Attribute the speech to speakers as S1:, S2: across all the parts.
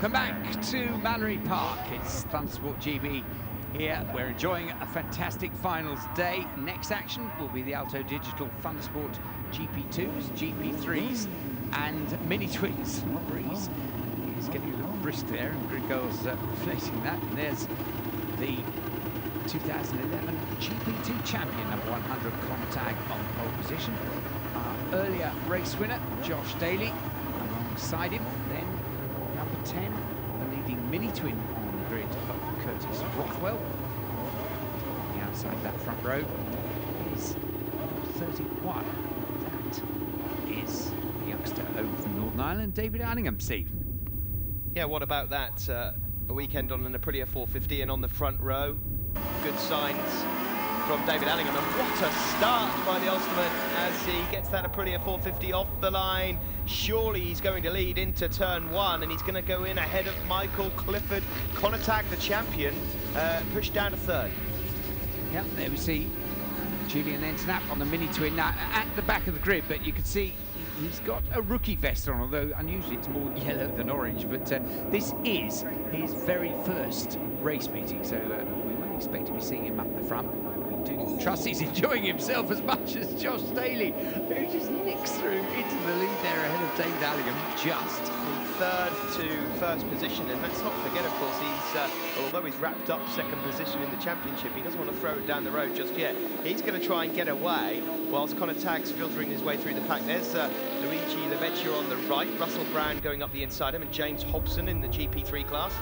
S1: Welcome back to Mannery Park. It's Thundersport GB here. We're enjoying a fantastic finals day. Next action will be the Alto Digital Thundersport GP2s, GP3s and mini twins. Breeze is getting a little brisk there, and Grigo's reflecting that. And there's the 2011 GP2 champion, number 100 Conatag on pole position. Our earlier race winner, Josh Daly, alongside him. Then number 10, the leading mini twin on the grid of Curtis Rothwell. On the outside that front row is 31. That is the youngster over from Northern Ireland, David Allingham. Steve.
S2: Yeah, what about that? A weekend on an Aprilia 450, and on the front row, good signs from David Allingham, and what a start by the Ulsterman as he gets that Aprilia 450 off the line. Surely he's going to lead into turn one, and he's going to go in ahead of Michael Clifford. Conatag, the champion, pushed down to third.
S1: Yep, there we see Julian Entenap on the mini twin now at the back of the grid, but you can see he's got a rookie vest on, although unusually it's more yellow than orange. But this is his very first race meeting, so we won't expect to be seeing him up the front. We do trust he's enjoying himself as much as Josh Daly, who just nicks through into the lead there ahead of David Allingham, just
S2: from third to first position. And let's not forget, of course, he's although he's wrapped up second position in the championship, he doesn't want to throw it down the road just yet. He's going to try and get away whilst Conatag's filtering his way through the pack. There's Luigi Lavecchia on the right, Russell Brown going up the inside him, and James Hobson in the GP3 class.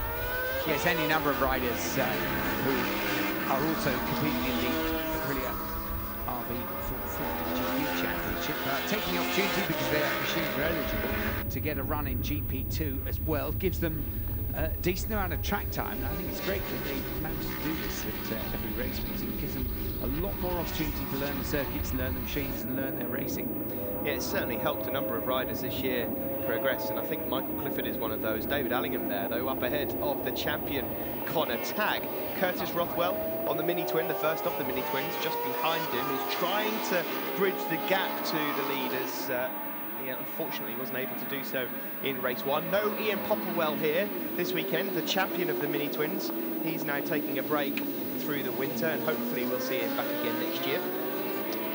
S1: Yes, any number of riders who are also competing in the Aprilia RV 450 GP Championship, taking the opportunity because their machines are eligible to get a run in GP2 as well. Gives them a decent amount of track time, and I think it's great that they managed to do this at every race meeting. It gives them a lot more opportunity to learn the circuits, learn the machines and learn their racing.
S2: Yeah, it's certainly helped a number of riders this year progress, and I think Michael Clifford is one of those. David Allingham there, though, up ahead of the champion Conatag. Curtis Rothwell on the mini twin, the first of the mini twins, just behind him, is trying to bridge the gap to the leaders. He unfortunately wasn't able to do so in race one. No Ian Popplewell here this weekend, the champion of the mini twins. He's now taking a break through the winter, and hopefully we'll see him back again next year.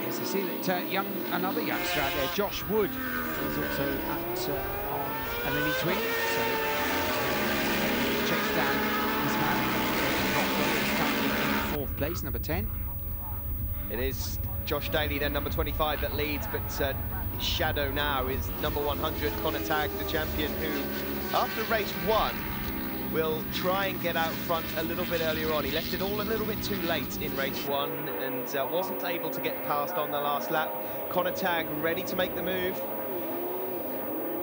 S1: Yes, I see that another youngster out there, Josh Wood, is also at on a mini twin. So chase down this man. He's currently in fourth place, number 10.
S2: It is Josh Daly, then number 25, that leads, but his shadow now is number 100, Conatag, the champion, who, after race one, will try and get out front a little bit earlier on. He left it all a little bit too late in race one and wasn't able to get past on the last lap. Conatag ready to make the move.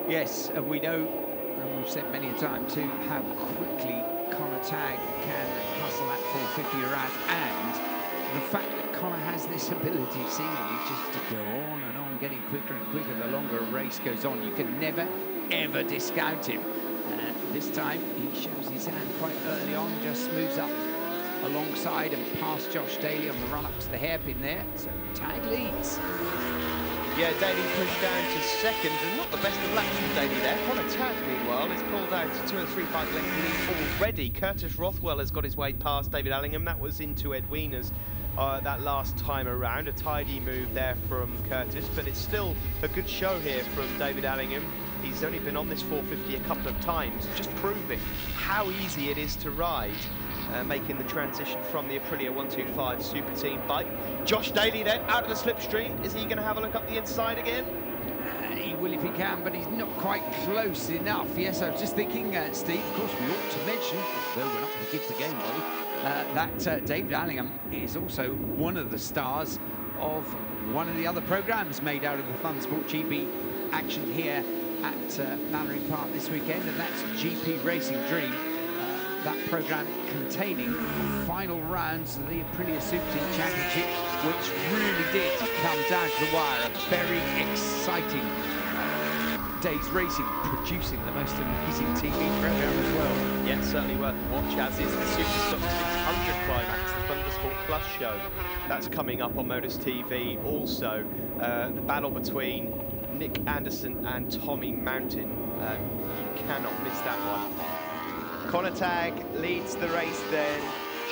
S1: Yes, and we know, and we've said many a time too, how quickly Conatag can hustle that 450 around, and the fact that Connor has this ability seemingly just to go on and on, getting quicker and quicker the longer a race goes on. You can never, ever discount him. This time he shows his hand quite early on, just moves up alongside and past Josh Daly on the run up to the hairpin there. So Tag leads.
S2: Yeah, Daly pushed down to second, and not the best of laps from Daly there. Conatag, meanwhile, is pulled out to 2 and 3 5 length lead already. Curtis Rothwell has got his way past David Allingham. That was into Ed Wiener's that last time around. A tidy move there from Curtis, but it's still a good show here from David Allingham. He's only been on this 450 a couple of times, just proving how easy it is to ride, making the transition from the Aprilia 125 Super Team bike. Josh Daly then out of the slipstream. Is he going to have a look up the inside again?
S1: He will if he can, but he's not quite close enough. Yes, I was just thinking, Steve, of course we ought to mention, although we're not going to give the game away, that David Allingham is also one of the stars of one of the other programmes made out of the Thundersport GP action here at Mannery Park this weekend, and that's GP Racing Dream. That programme containing final rounds of the Aprilia Super Team Championship, which really did come down to the wire. A very exciting day's racing, producing the most amazing TV programme as well.
S2: Yeah, certainly worth a watch, as is the Superstock 600 Climax, the Thundersport Plus show. That's coming up on Modus TV. Also, the battle between Nick Anderson and Tommy Mountain. You cannot miss that one. Conatag leads the race then.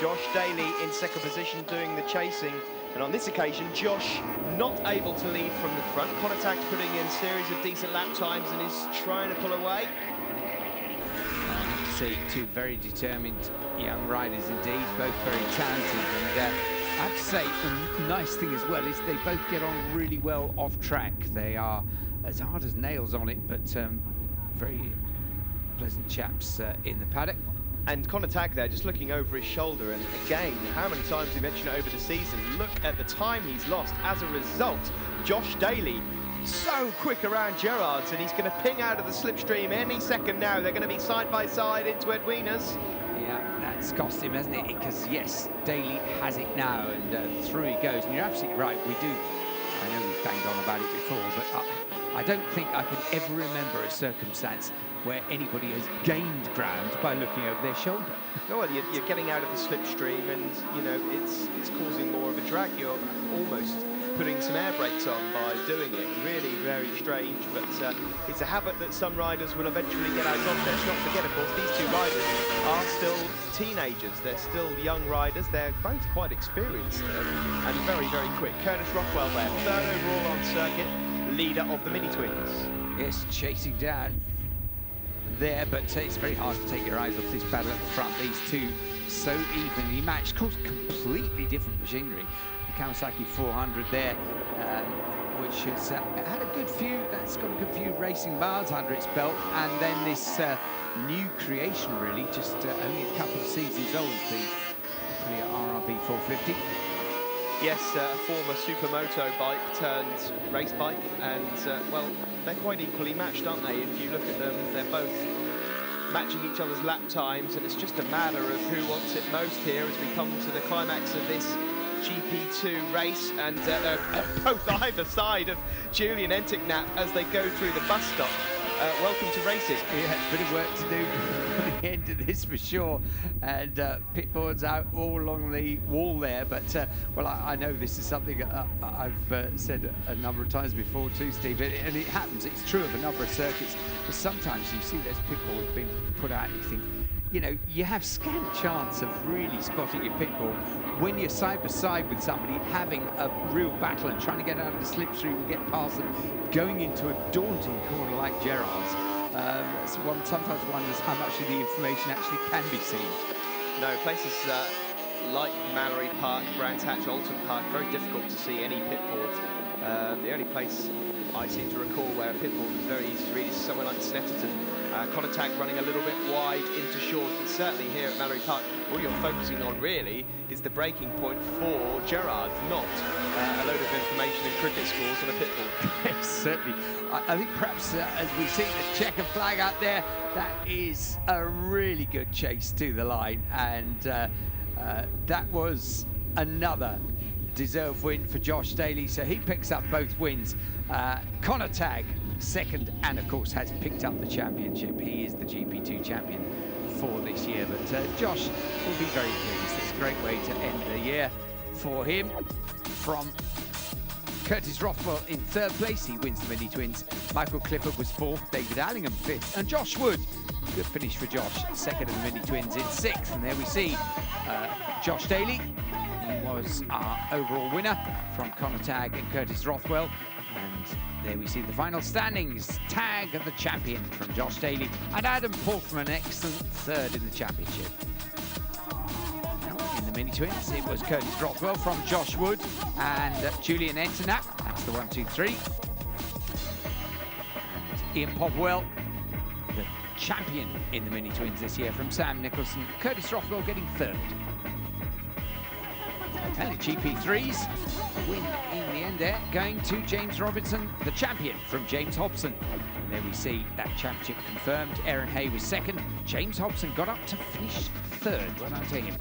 S2: Josh Daly in second position doing the chasing. And on this occasion, Josh not able to lead from the front. Conatag's putting in a series of decent lap times and is trying to pull away.
S1: See, two very determined young riders indeed, both very talented. And I have to say, the nice thing as well is they both get on really well off track. They are as hard as nails on it, but very pleasant chaps in the paddock.
S2: And Conatag there, just looking over his shoulder, and again, how many times we mentioned it over the season, look at the time he's lost as a result. Josh Daly, so quick around Gerrard's, and he's going to ping out of the slipstream any second now. They're going to be side by side into Edwina's.
S1: Yeah, that's cost him, hasn't it? Because, yes, Daly has it now, and through he goes. And you're absolutely right, we do. I know we've banged on about it before, but I don't think I can ever remember a circumstance where anybody has gained ground by looking over their shoulder.
S2: No, well, you're getting out of the slipstream, and you know it's causing more of a drag. You're almost putting some air brakes on by doing it. Really very strange, but it's a habit that some riders will eventually get out of. Let's not forget, of course, these two riders are still teenagers. They're still young riders. They're both quite experienced and very, very quick. Curtis Rothwell there, third overall on circuit, leader of the Mini-Twins.
S1: Yes, chasing down there, but it's very hard to take your eyes off this battle at the front. These two so evenly matched, of course, completely different machinery. The Kawasaki 400 there, which has had a good few, that's got a good few racing miles under its belt, and then this new creation, really, just only a couple of seasons old, the RRV 450.
S2: Yes, a former supermoto bike turned race bike, and well, they're quite equally matched, aren't they? If you look at them, they're both matching each other's lap times, and it's just a matter of who wants it most here as we come to the climax of this GP2 race, and they're both either side of Julian Enticknap as they go through the bus stop. Welcome to racing.
S1: Yeah, a bit of work to do before the end of this for sure, and pit boards out all along the wall there, but well, I know this is something I've said a number of times before too, Steve, and it happens, it's true of a number of circuits, but sometimes you see those pit boards being put out and you think, you know, you have scant chance of really spotting your pit board when you're side by side with somebody having a real battle and trying to get out of the slipstream and get past them, going into a daunting corner like Gerrard's. So one sometimes wonders how much of the information actually can be seen.
S2: No, places like Mallory Park, Brands Hatch, Alton Park, very difficult to see any pit boards. The only place I seem to recall where a pit board was very easy to read is somewhere like Snetterton. Conatag running a little bit wide into short, but certainly here at Mallory Park, all you're focusing on really is the breaking point for Gerrard, not a load of information and cricket scores on a pit board.
S1: Yes, certainly. I think perhaps as we see the checker flag out there, that is a really good chase to the line, and that was another deserved win for Josh Daly, so he picks up both wins. Conatag second, and of course has picked up the championship. He is the GP2 champion for this year, but Josh will be very pleased. It's a great way to end the year for him. From Curtis Rothwell in third place, he wins the Mini-Twins. Michael Clifford was fourth, David Allingham fifth, and Josh Wood, good finish for Josh, second of the Mini-Twins in sixth. And there we see Josh Daly, he was our overall winner from Conatag and Curtis Rothwell. And there we see the final standings. Tag of the champion from Josh Daly, and Adam Paultham an excellent third in the championship. In the Mini-Twins, it was Curtis Rothwell from Josh Wood and Julian Enticknap. That's the 1, 2, 3. And Ian Popwell, the champion in the Mini-Twins this year, from Sam Nicholson. Curtis Rothwell getting third. And the GP3s, win in the end there, going to James Robinson, the champion, from James Hobson. And there we see that championship confirmed. Aaron Hay was second. James Hobson got up to finish third. Well done to him.